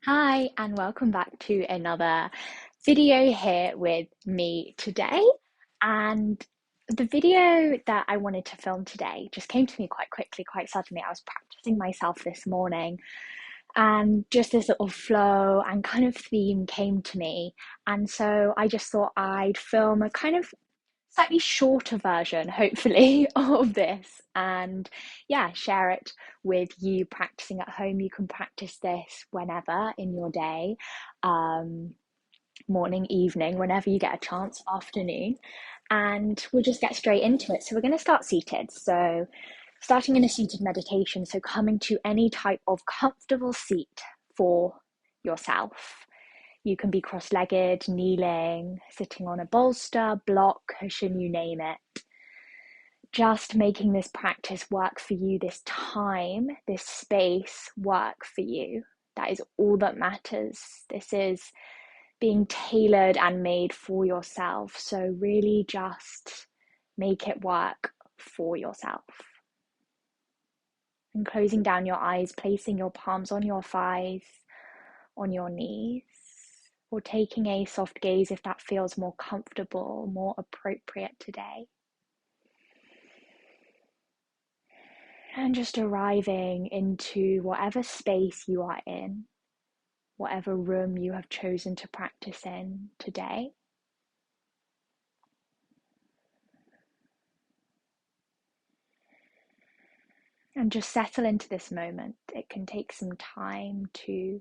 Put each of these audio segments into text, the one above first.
Hi, and welcome back to another video here with me today. And the video that I wanted to film today just came to me quite quickly, quite suddenly. I was practicing myself this morning, and just this little flow and kind of theme came to me. And so I just thought I'd film a kind of slightly shorter version, hopefully, of this, and yeah, share it with you practicing at home. You can practice this whenever in your day, um, morning, evening, whenever you get a chance, afternoon, and we'll just get straight into it. So we're going to start seated. So starting in a seated meditation, so coming to any type of comfortable seat for yourself. You can be cross-legged, kneeling, sitting on a bolster, block, cushion, you name it. Just making this practice work for you, this time, this space work for you. That is all that matters. This is being tailored and made for yourself. So really just make it work for yourself. And closing down your eyes, placing your palms on your thighs, on your knees, or taking a soft gaze if that feels more comfortable, more appropriate today. And just arriving into whatever space you are in, whatever room you have chosen to practice in today. And just settle into this moment. It can take some time to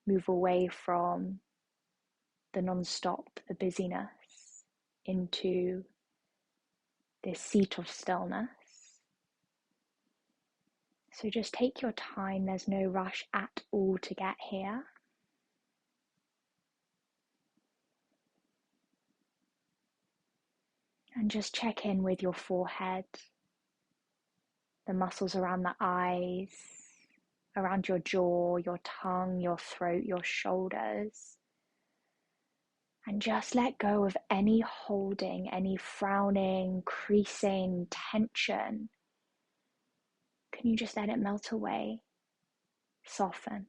move away from the non-stop, the busyness, into this seat of stillness. So just take your time, there's no rush at all to get here. And just check in with your forehead, the muscles around the eyes, around your jaw, your tongue, your throat, your shoulders. And just let go of any holding, any frowning, creasing, tension. Can you just let it melt away, soften?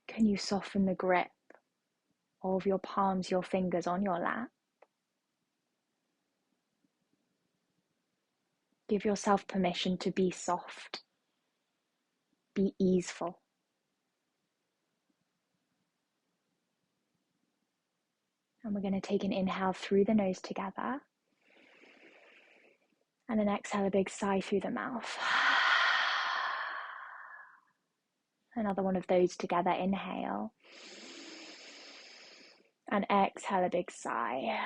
Can you soften the grip of your palms, your fingers on your lap? Give yourself permission to be soft, be easeful. And we're going to take an inhale through the nose together. And then exhale a big sigh through the mouth. Another one of those together. Inhale. And exhale a big sigh.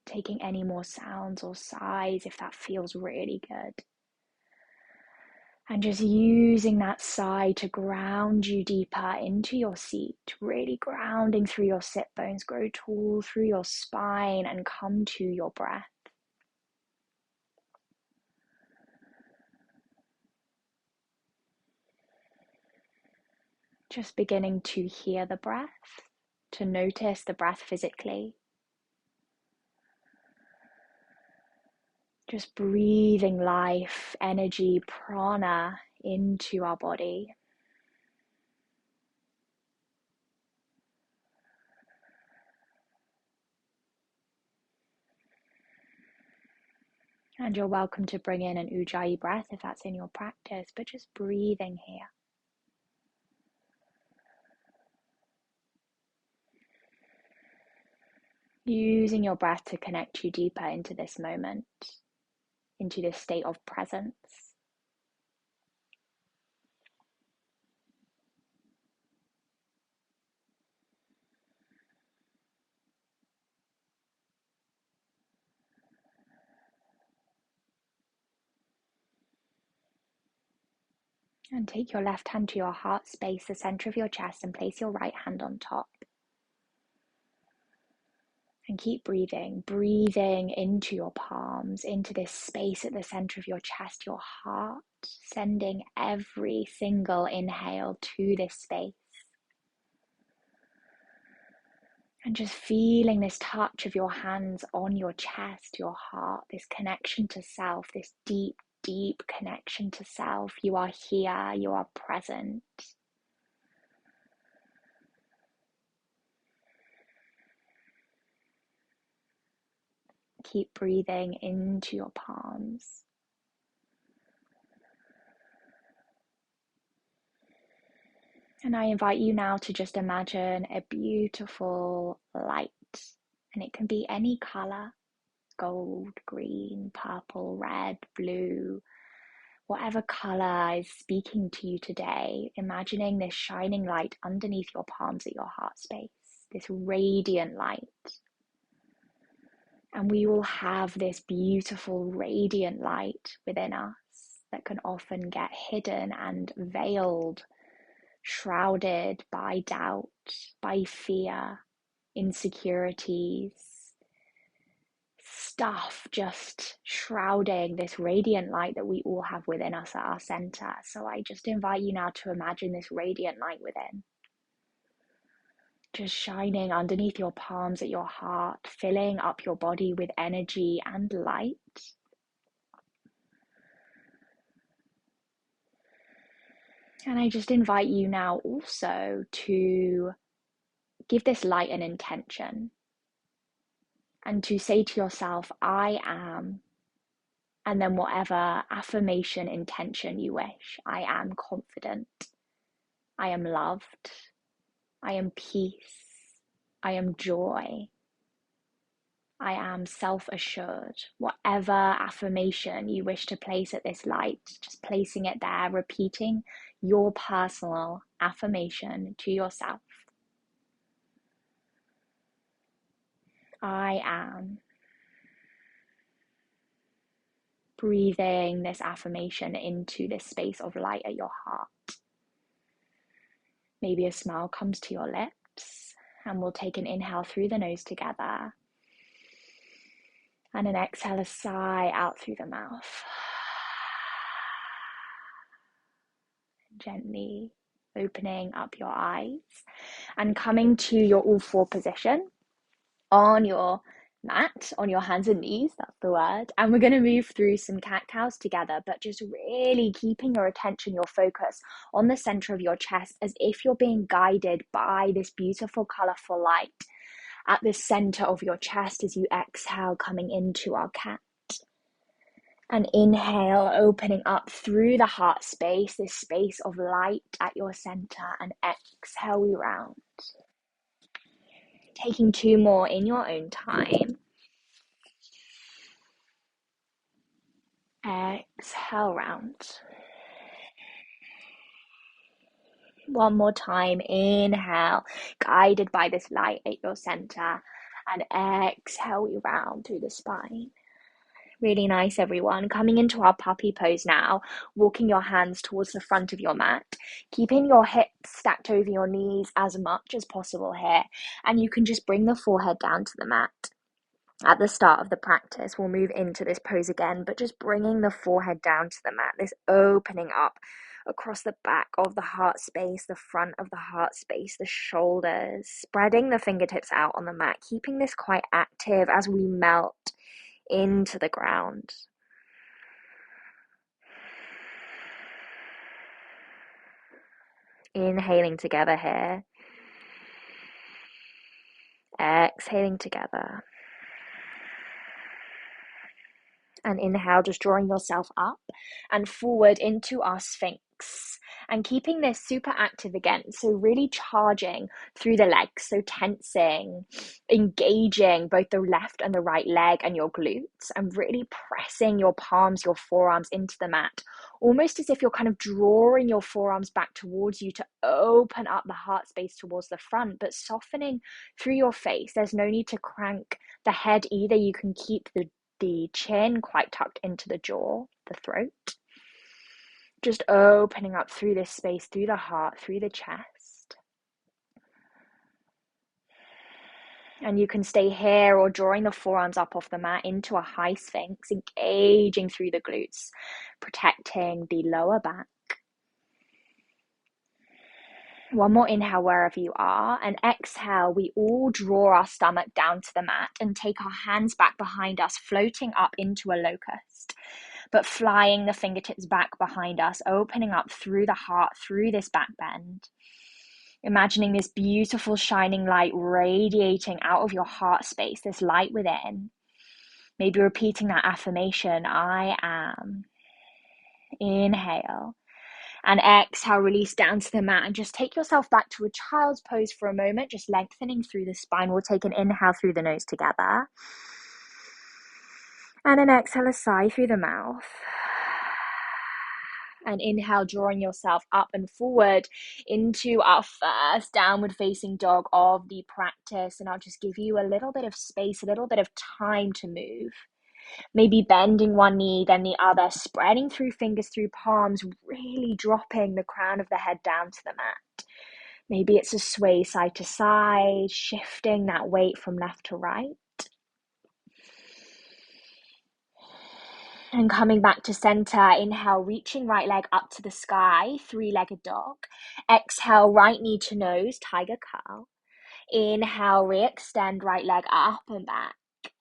Taking any more sounds or sighs if that feels really good. And just using that sigh to ground you deeper into your seat, really grounding through your sit bones, grow tall through your spine and come to your breath. Just beginning to hear the breath, to notice the breath physically. Just breathing life, energy, prana into our body. And you're welcome to bring in an ujjayi breath if that's in your practice, but just breathing here. Using your breath to connect you deeper into this moment, into this state of presence. And take your left hand to your heart space, the center of your chest, and place your right hand on top. And keep breathing, breathing into your palms, into this space at the center of your chest, your heart, sending every single inhale to this space. And just feeling this touch of your hands on your chest, your heart, this connection to self, this deep, deep connection to self. You are here, you are present. Keep breathing into your palms. And I invite you now to just imagine a beautiful light. And it can be any color: gold, green, purple, red, blue, whatever color is speaking to you today. Imagining this shining light underneath your palms at your heart space, this radiant light. And we will have this beautiful radiant light within us that can often get hidden and veiled, shrouded by doubt, by fear, insecurities, stuff just shrouding this radiant light that we all have within us at our center. So I just invite you now to imagine this radiant light within, just shining underneath your palms at your heart, filling up your body with energy and light. And I just invite you now also to give this light an intention and to say to yourself, I am, and then whatever affirmation intention you wish. I am confident. I am loved. I am peace. I am joy. I am self-assured. Whatever affirmation you wish to place at this light, just placing it there, repeating your personal affirmation to yourself. I am. Breathing this affirmation into this space of light at your heart. Maybe a smile comes to your lips, and we'll take an inhale through the nose together. And an exhale, a sigh out through the mouth. Gently opening up your eyes and coming to your all four position on your mat, on your hands and knees, that's the word. And we're going to move through some cat-cows together, but just really keeping your attention, your focus on the center of your chest, as if you're being guided by this beautiful, colorful light at the center of your chest as you exhale, coming into our cat. And inhale, opening up through the heart space, this space of light at your center. And exhale, we round. Taking two more in your own time. Exhale, round. One more time, inhale, guided by this light at your center. And exhale, we round through the spine. Really nice, everyone. Coming into our puppy pose now, walking your hands towards the front of your mat, keeping your hips stacked over your knees as much as possible here. And you can just bring the forehead down to the mat. At the start of the practice, we'll move into this pose again, but just bringing the forehead down to the mat, this opening up across the back of the heart space, the front of the heart space, the shoulders, spreading the fingertips out on the mat, keeping this quite active as we melt into the ground. Inhaling together here. Exhaling together. And inhale, just drawing yourself up and forward into our Sphinx. And keeping this super active again. So really charging through the legs. So tensing, engaging both the left and the right leg and your glutes. And really pressing your palms, your forearms into the mat. Almost as if you're kind of drawing your forearms back towards you to open up the heart space towards the front. But softening through your face. There's no need to crank the head either. You can keep the chin quite tucked into the jaw, the throat. Just opening up through this space, through the heart, through the chest. And you can stay here or drawing the forearms up off the mat into a high Sphinx, engaging through the glutes, protecting the lower back. One more inhale wherever you are, and exhale, we all draw our stomach down to the mat and take our hands back behind us, floating up into a locust, but flying the fingertips back behind us, opening up through the heart, through this back bend. Imagining this beautiful shining light radiating out of your heart space, this light within. Maybe repeating that affirmation, I am. Inhale. And exhale, release down to the mat and just take yourself back to a child's pose for a moment, just lengthening through the spine. We'll take an inhale through the nose together. And an exhale, a sigh through the mouth. And inhale, drawing yourself up and forward into our first downward facing dog of the practice. And I'll just give you a little bit of space, a little bit of time to move. Maybe bending one knee, then the other, spreading through fingers, through palms, really dropping the crown of the head down to the mat. Maybe it's a sway side to side, shifting that weight from left to right. And coming back to center, inhale, reaching right leg up to the sky, three-legged dog. Exhale, right knee to nose, tiger curl. Inhale, re-extend right leg up and back.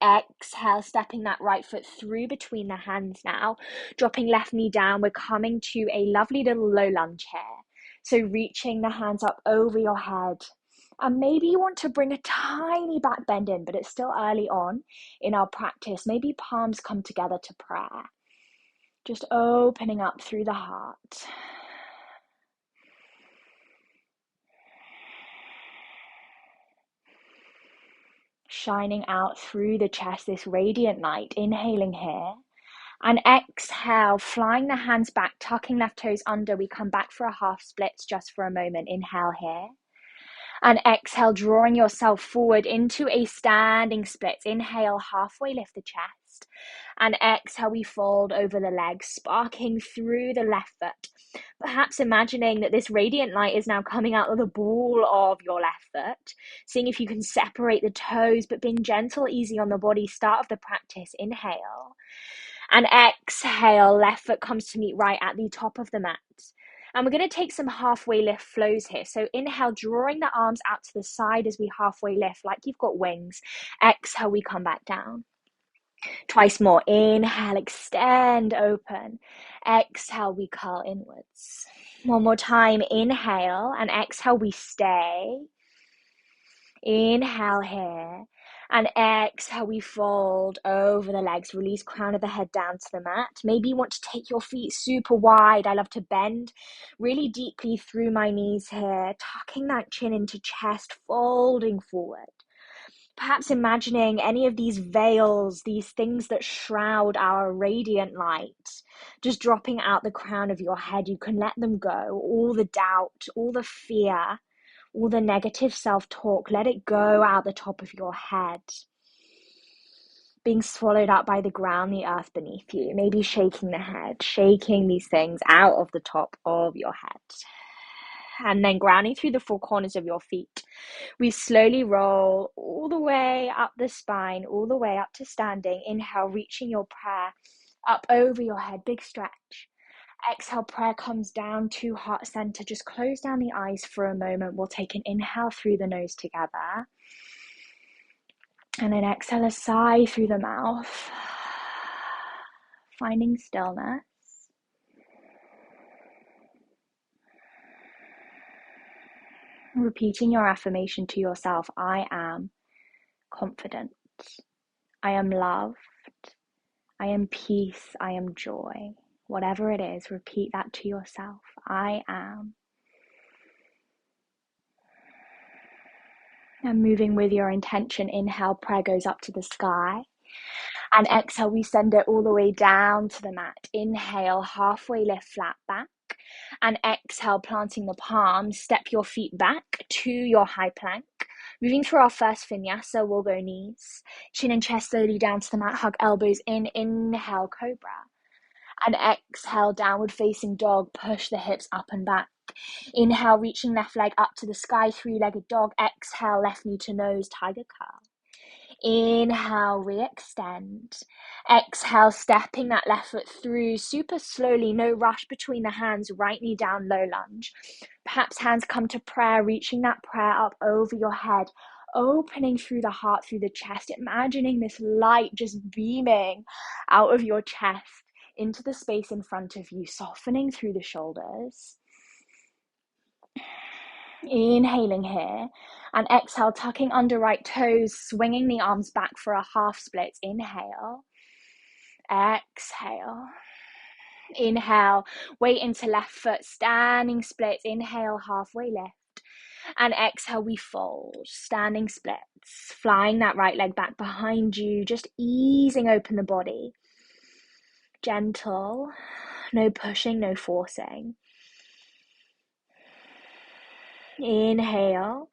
Exhale, stepping that right foot through between the hands now. Dropping left knee down, we're coming to a lovely little low lunge here. So reaching the hands up over your head. And maybe you want to bring a tiny back bend in, but it's still early on in our practice. Maybe palms come together to prayer. Just opening up through the heart. Shining out through the chest, this radiant light. Inhaling here. And exhale, flying the hands back, tucking left toes under. We come back for a half splits just for a moment. Inhale here. And exhale, drawing yourself forward into a standing split. Inhale, halfway lift the chest. And exhale, we fold over the legs, sparking through the left foot. Perhaps imagining that this radiant light is now coming out of the ball of your left foot. Seeing if you can separate the toes, but being gentle, easy on the body. Start of the practice. Inhale. And exhale, left foot comes to meet right at the top of the mat. And we're going to take some halfway lift flows here. So inhale, drawing the arms out to the side as we halfway lift, like you've got wings. Exhale, we come back down. Twice more. Inhale, extend, open. Exhale, we curl inwards. One more time. Inhale and exhale, we stay. Inhale here. And exhale, we fold over the legs. Release crown of the head down to the mat. Maybe you want to take your feet super wide. I love to bend really deeply through my knees here. Tucking that chin into chest, folding forward. Perhaps imagining any of these veils, these things that shroud our radiant light, just dropping out the crown of your head. You can let them go. All the doubt, all the fear, all the negative self-talk, let it go out the top of your head. Being swallowed up by the ground, the earth beneath you. Maybe shaking the head, shaking these things out of the top of your head. And then grounding through the four corners of your feet. We slowly roll all the way up the spine, all the way up to standing. Inhale, reaching your prayer up over your head, big stretch. Exhale, prayer comes down to heart center. Just close down the eyes for a moment. We'll take an inhale through the nose together. And then exhale, a sigh through the mouth. Finding stillness. Repeating your affirmation to yourself. I am confident. I am loved. I am peace. I am joy. Whatever it is, repeat that to yourself. I am. And moving with your intention, inhale, prayer goes up to the sky. And exhale, we send it all the way down to the mat. Inhale, halfway lift, flat back. And exhale, planting the palms, step your feet back to your high plank. Moving through our first vinyasa, we'll go knees. Chin and chest slowly down to the mat, hug elbows in. Inhale, cobra. And exhale, downward facing dog, push the hips up and back. Inhale, reaching left leg up to the sky, three-legged dog. Exhale, left knee to nose, tiger curl. Inhale, re-extend. Exhale, stepping that left foot through super slowly, no rush between the hands, right knee down, low lunge. Perhaps hands come to prayer, reaching that prayer up over your head, opening through the heart, through the chest, imagining this light just beaming out of your chest into the space in front of you, softening through the shoulders. Inhaling here, and exhale, tucking under right toes, swinging the arms back for a half split. Inhale, exhale, inhale, weight into left foot, standing splits. Inhale, halfway lift, and exhale, we fold, standing splits, flying that right leg back behind you, just easing open the body. Gentle, no pushing, no forcing. Inhale,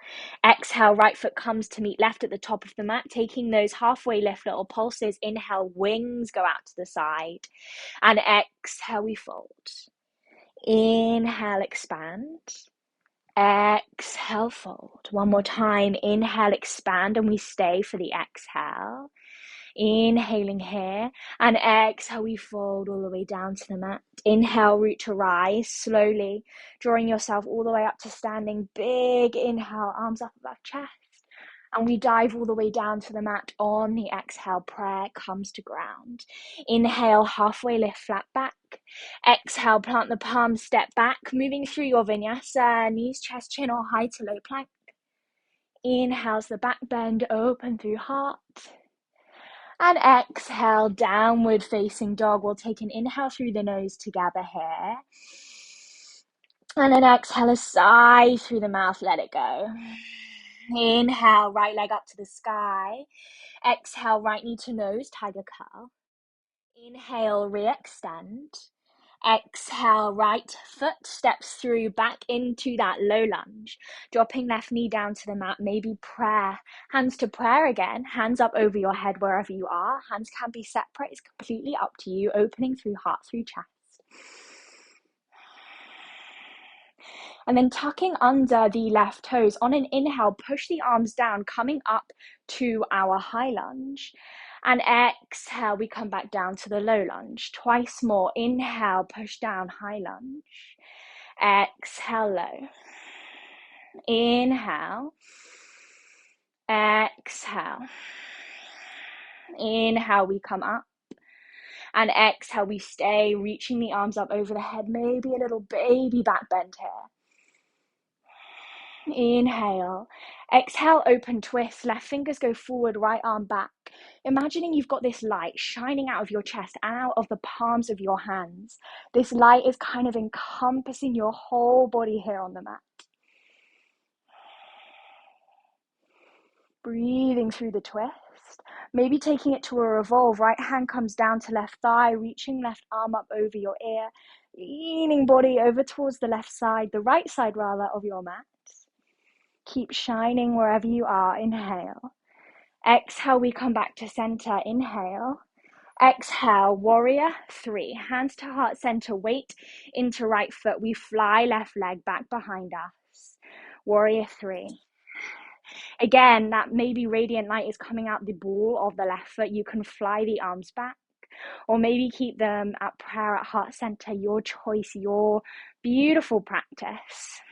exhale, right foot comes to meet left at the top of the mat, taking those halfway lift little pulses. Inhale, wings go out to the side, and exhale, we fold. Inhale, expand. Exhale, fold. One more time. Inhale, expand, and we stay for the exhale. Inhaling here, and exhale, we fold all the way down to the mat. Inhale, root to rise, slowly drawing yourself all the way up to standing. Big inhale, arms up above chest, and we dive all the way down to the mat. On the exhale, prayer comes to ground. Inhale, halfway lift, flat back. Exhale, plant the palms, step back, moving through your vinyasa, knees, chest, chin, or high to low plank. Inhale's the back bend, open through heart. And exhale, downward facing dog. We'll take an inhale through the nose together here. And then exhale a sigh through the mouth, let it go. Inhale, right leg up to the sky. Exhale, right knee to nose, tiger curl. Inhale, re-extend. Exhale, right foot steps through back into that low lunge, dropping left knee down to the mat. Maybe prayer, hands to prayer again, hands up over your head wherever you are. Hands can be separate, it's completely up to you, opening through heart, through chest. And then tucking under the left toes. On an inhale, push the arms down, coming up to our high lunge. And exhale, we come back down to the low lunge. Twice more. Inhale, push down, high lunge. Exhale, low. Inhale. Exhale. Inhale, we come up. And exhale, we stay, reaching the arms up over the head. Maybe a little baby back bend here. Inhale. Exhale, open twist. Left fingers go forward, right arm back. Imagining you've got this light shining out of your chest and out of the palms of your hands. This light is kind of encompassing your whole body here on the mat. Breathing through the twist. Maybe taking it to a revolve. Right hand comes down to left thigh, reaching left arm up over your ear. Leaning body over towards the left side, the right side rather, of your mat. Keep shining wherever you are. Inhale. Exhale, we come back to center. Inhale. Exhale, warrior 3. Hands to heart center, weight into right foot. We fly left leg back behind us. Warrior 3. Again, that maybe radiant light is coming out the ball of the left foot. You can fly the arms back, or maybe keep them at prayer at heart center. Your choice, your beautiful practice.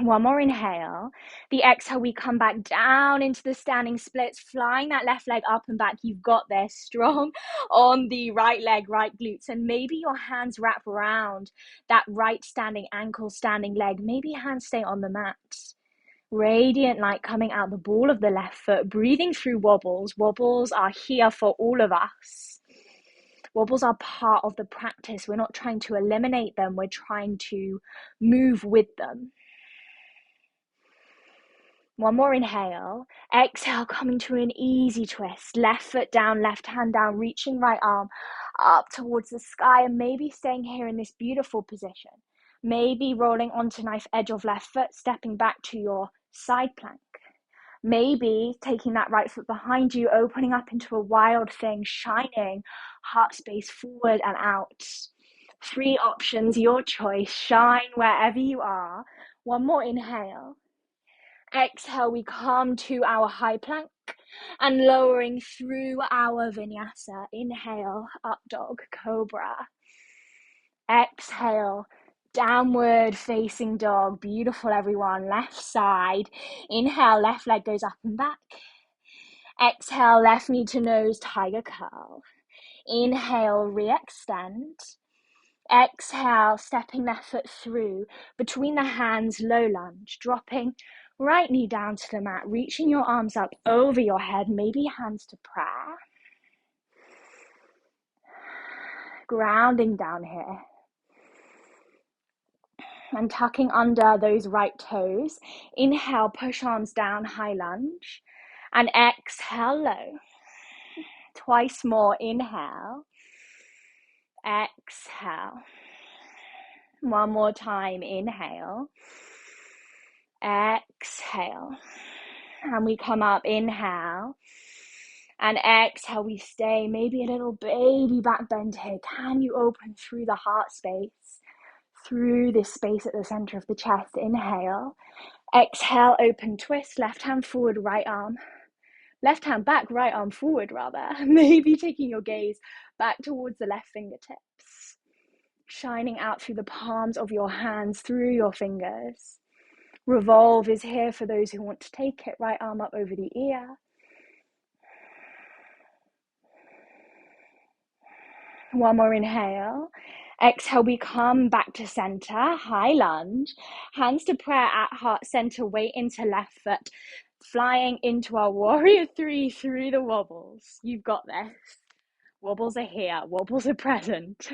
One more inhale. The exhale, we come back down into the standing splits, flying that left leg up and back. You've got this, strong on the right leg, right glutes, and maybe your hands wrap around that right standing ankle, standing leg. Maybe hands stay on the mat. Radiant light coming out the ball of the left foot, breathing through wobbles. Wobbles are here for all of us. Wobbles are part of the practice. We're not trying to eliminate them. We're trying to move with them. One more inhale. Exhale, coming to an easy twist. Left foot down, left hand down, reaching right arm up towards the sky, and maybe staying here in this beautiful position. Maybe rolling onto knife edge of left foot, stepping back to your side plank. Maybe taking that right foot behind you, opening up into a wild thing, shining heart space forward and out. 3 options, your choice. Shine wherever you are. One more inhale. Exhale, we come to our high plank and lowering through our vinyasa. Inhale, up dog, cobra. Exhale, downward facing dog. Beautiful, everyone. Left side. Inhale, left leg goes up and back. Exhale, left knee to nose, tiger curl. Inhale, re-extend. Exhale, stepping left foot through, between the hands, low lunge, dropping right knee down to the mat, reaching your arms up over your head, maybe hands to prayer. Grounding down here. And tucking under those right toes. Inhale, push arms down, high lunge. And exhale, low. Twice more, inhale. Exhale. One more time, inhale. Exhale. And we come up, inhale. And exhale, we stay. Maybe a little baby back bend here. Can you open through the heart space? Through this space at the center of the chest. Inhale. Exhale, open twist. Left hand forward, right arm. Left hand back, right arm forward rather. Maybe taking your gaze back towards the left fingertips. Shining out through the palms of your hands, through your fingers. Revolve is here for those who want to take it. Right arm up over the ear. One more inhale. Exhale, we come back to center, high lunge. Hands to prayer at heart center, weight into left foot. Flying into our warrior three through the wobbles. You've got this. Wobbles are here, wobbles are present.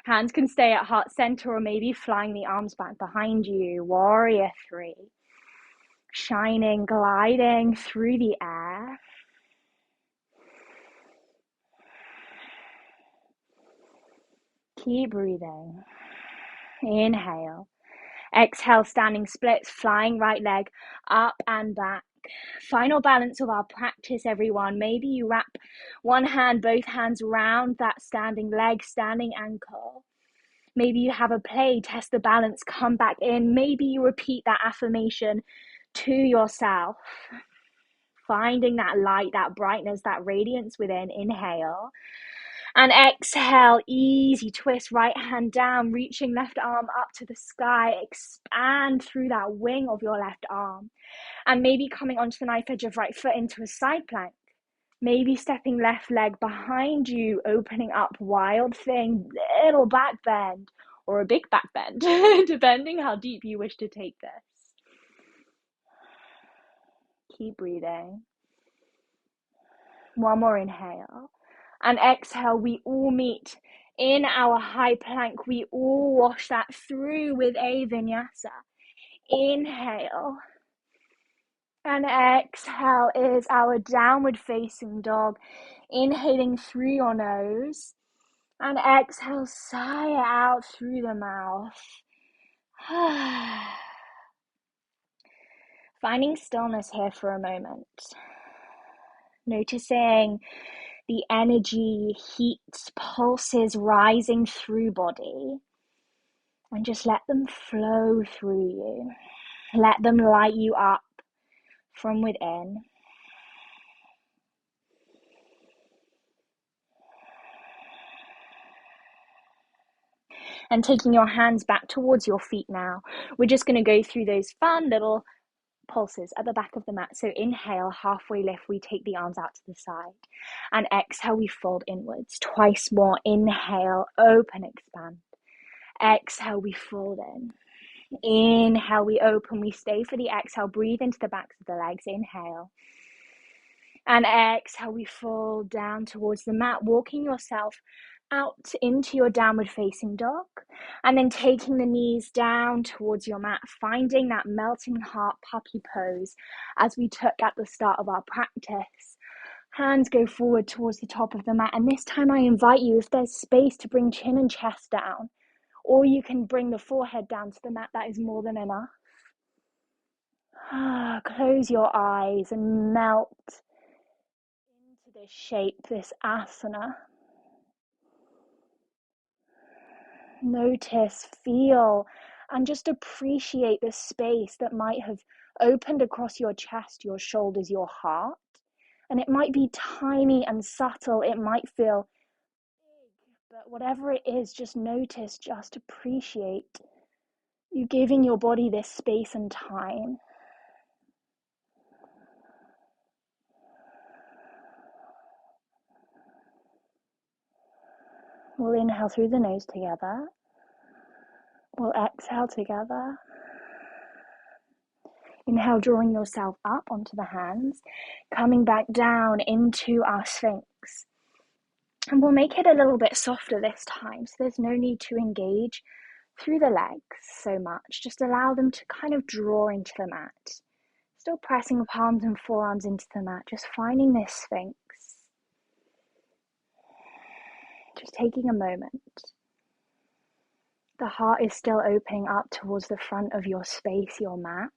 Hands can stay at heart center or maybe flying the arms back behind you. Warrior three. Shining, gliding through the air. Keep breathing. Inhale. Exhale, standing splits, flying right leg up and back. Final balance of our practice, everyone. Maybe you wrap one hand, both hands around that standing leg, standing ankle. Maybe you have a play, test the balance, come back in. Maybe you repeat that affirmation to yourself. Finding that light, that brightness, that radiance within. Inhale. And exhale, easy twist, right hand down, reaching left arm up to the sky. Expand through that wing of your left arm. And maybe coming onto the knife edge of right foot into a side plank. Maybe stepping left leg behind you, opening up, wild thing, little back bend, or a big back bend, depending how deep you wish to take this. Keep breathing. One more inhale. And exhale, we all meet in our high plank. We all wash that through with a vinyasa. Inhale. And exhale is our downward facing dog. Inhaling through your nose. And exhale, sigh out through the mouth. Finding stillness here for a moment. Noticing the energy, heat, pulses rising through body. And just let them flow through you. Let them light you up from within. And taking your hands back towards your feet now. We're just going to go through those fun little pulses at the back of the mat. So inhale, halfway lift, we take the arms out to the side. And exhale, we fold inwards. Twice more. Inhale, open, expand. Exhale, we fold in. Inhale, we open, we stay for the exhale. Breathe into the backs of the legs. Inhale. And exhale, we fold down towards the mat, walking yourself out into your downward facing dog, and then taking the knees down towards your mat, finding that melting heart puppy pose as we took at the start of our practice. Hands go forward towards the top of the mat, and this time I invite you, if there's space, to bring chin and chest down, or you can bring the forehead down to the mat. That is more than enough. Close your eyes and melt into this shape, this asana. Notice, feel, and just appreciate the space that might have opened across your chest, your shoulders, your heart. And it might be tiny and subtle, it might feel big, but whatever it is, just notice, just appreciate you giving your body this space and time. We'll inhale through the nose together. We'll exhale together. Inhale, drawing yourself up onto the hands, coming back down into our Sphinx. And we'll make it a little bit softer this time, so there's no need to engage through the legs so much. Just allow them to kind of draw into the mat. Still pressing palms and forearms into the mat, just finding this Sphinx. Just taking a moment. The heart is still opening up towards the front of your space, your mat.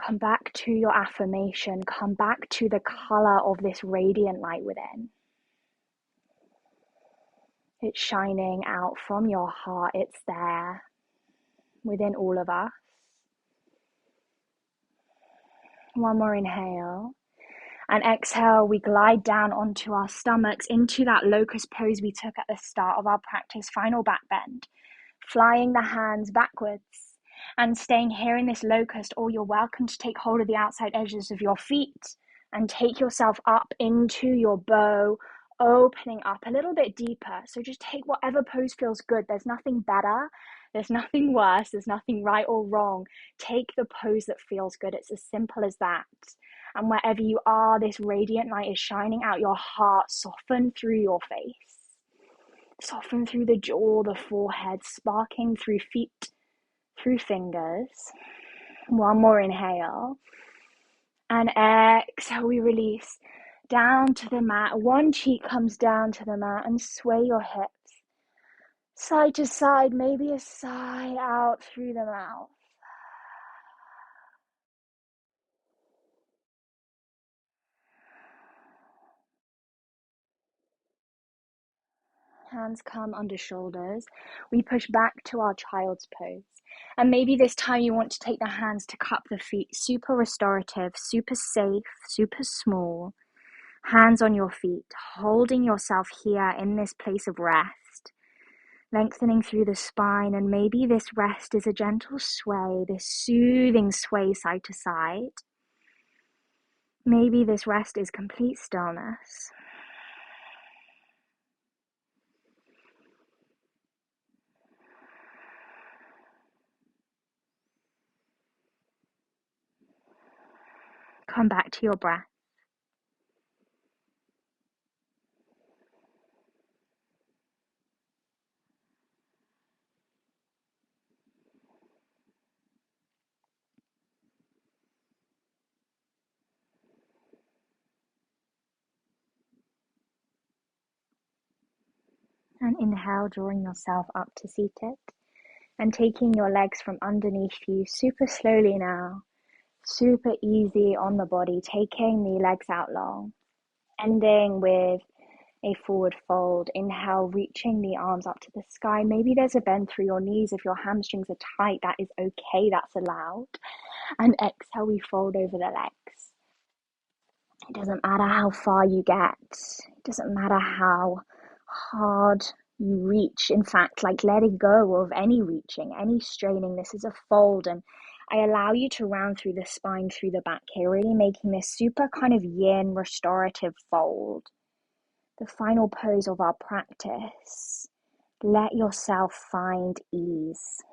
Come back to your affirmation. Come back to the color of this radiant light within. It's shining out from your heart. It's there within all of us. One more inhale. And exhale, we glide down onto our stomachs, into that locust pose we took at the start of our practice. Final back bend. Flying the hands backwards and staying here in this locust, or you're welcome to take hold of the outside edges of your feet and take yourself up into your bow, opening up a little bit deeper. So just take whatever pose feels good. There's nothing better, there's nothing worse, there's nothing right or wrong. Take the pose that feels good. It's as simple as that. And wherever you are, this radiant light is shining out. Your heart, soften through your face. Soften through the jaw, the forehead, sparking through feet, through fingers. One more inhale. And exhale, we release down to the mat. One cheek comes down to the mat, and sway your hips side to side, maybe a sigh out through the mouth. Hands come under shoulders. We push back to our child's pose. And maybe this time you want to take the hands to cup the feet. Super restorative, super safe, super small. Hands on your feet, holding yourself here in this place of rest. Lengthening through the spine, and maybe this rest is a gentle sway, this soothing sway side to side. Maybe this rest is complete stillness. Come back to your breath. And inhale, drawing yourself up to seated. And taking your legs from underneath you super slowly now. Super easy on the body, taking the legs out long. Ending with a forward fold. Inhale, reaching the arms up to the sky. Maybe there's a bend through your knees. If your hamstrings are tight, that is okay, that's allowed. And exhale, we fold over the legs. It doesn't matter how far you get. It doesn't matter how hard you reach. In fact, like letting go of any reaching, any straining. This is a fold, and I allow you to round through the spine, through the back here, really making this super kind of yin restorative fold. The final pose of our practice. Let yourself find ease.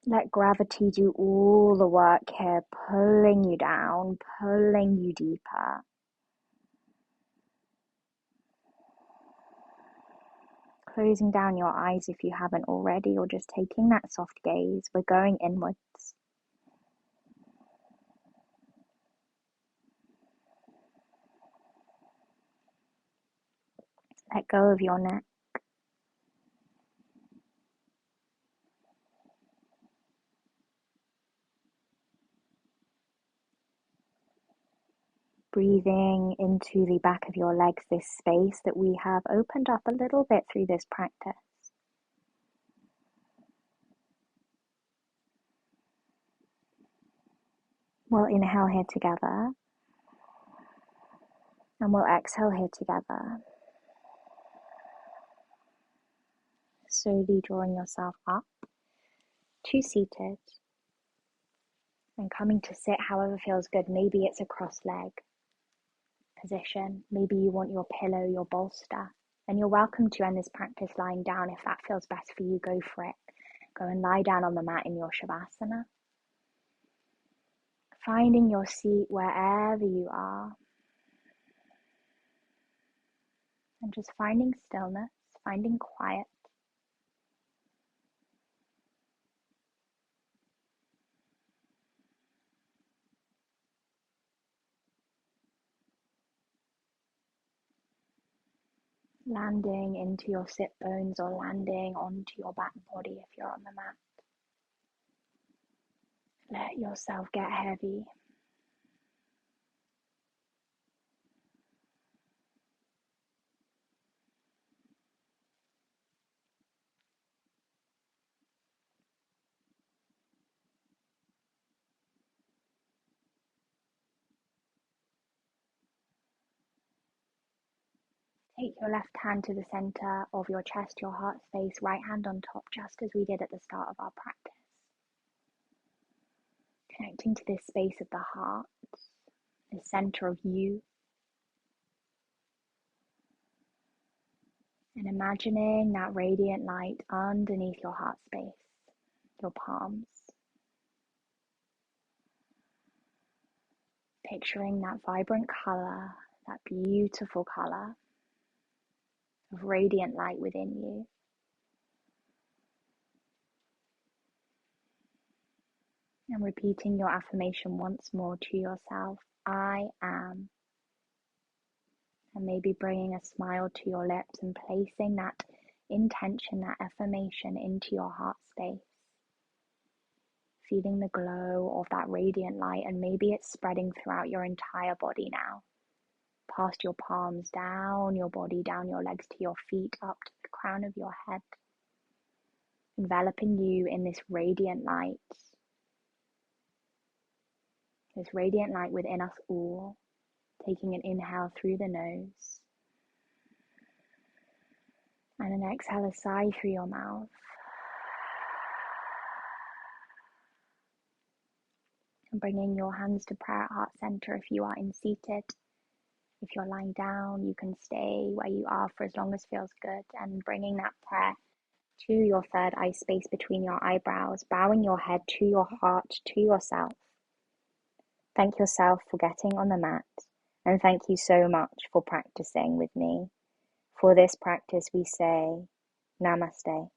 Let gravity do all the work here, pulling you down, pulling you deeper. Closing down your eyes if you haven't already, or just taking that soft gaze. We're going inwards. Let go of your neck. Breathing into the back of your legs, this space that we have opened up a little bit through this practice. We'll inhale here together, and we'll exhale here together. Slowly drawing yourself up to seated and coming to sit however feels good. Maybe it's a cross-leg position. Maybe you want your pillow, your bolster. And you're welcome to end this practice lying down. If that feels best for you, go for it. Go and lie down on the mat in your Shavasana. Finding your seat wherever you are. And just finding stillness, finding quiet. Landing into your sit bones or landing onto your back body if you're on the mat. Let yourself get heavy. Take your left hand to the center of your chest, your heart space, right hand on top, just as we did at the start of our practice. Connecting to this space of the heart, the center of you, and imagining that radiant light underneath your heart space, your palms. Picturing that vibrant color, that beautiful color of radiant light within you. And repeating your affirmation once more to yourself, I am. And maybe bringing a smile to your lips and placing that intention, that affirmation into your heart space. Feeling the glow of that radiant light, and maybe it's spreading throughout your entire body now. Past your palms, down your body, down your legs to your feet, up to the crown of your head. Enveloping you in this radiant light. This radiant light within us all. Taking an inhale through the nose. And an exhale, a sigh through your mouth. And bringing your hands to prayer at heart center if you are in seated. If you're lying down, you can stay where you are for as long as feels good. And bringing that prayer to your third eye space between your eyebrows. Bowing your head to your heart, to yourself. Thank yourself for getting on the mat. And thank you so much for practicing with me. For this practice we say, Namaste.